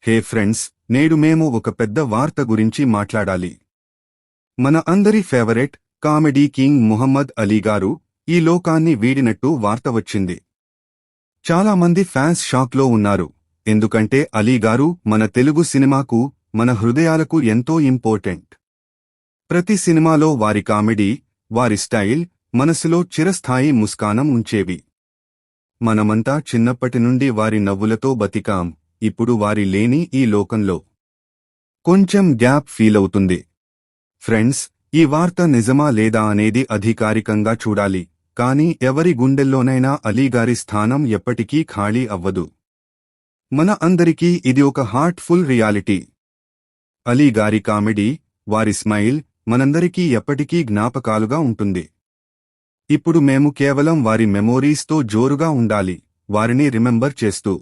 హే friends, నేడు మేము ఒక పెద్ద వార్త గురించి మాట్లాడాలి. మన అందరి favourite comedy king Muhammad Ali గారు ఈ లోకాన్ని వీడినట్టు వార్త వచ్చింది. చాలా మంది ఫ్యాన్స్ షాక్లో ఉన్నారు. ఎందుకంటే అలీ గారు మన తెలుగు సినిమాకు, మన హృదయాలకు ఎంతో ఇంపార్టెంట్. ప్రతి సినిమాలో వారి కామెడీ, వారి స్టైల్ మనసులో చిరస్థాయి ముస్కానం ఉంచేవి. మనమంతా చిన్నప్పటి నుండి వారి నవ్వులతో బతికాం. ఇప్పుడు వారి లేని ఈ లోకంలో కొంచెం గ్యాప్ ఫీలవుతుంది. ఫ్రెండ్స్, ఈ వార్త నిజమా లేదా అనేది అధికారికంగా చూడాలి, కానీ ఎవరి గుండెల్లోనైనా అలీగారి స్థానం ఎప్పటికీ ఖాళీ అవ్వదు. మన అందరికీ ఇది ఒక హార్ట్ఫుల్ రియాలిటీ. అలీగారి కామెడీ, వారి స్మైల్ మనందరికీ ఎప్పటికీ జ్ఞాపకాలుగా ఉంటుంది. ఇప్పుడు మేము కేవలం వారి మెమోరీస్తో జోరుగా ఉండాలి, వారిని రిమెంబర్ చేస్తూ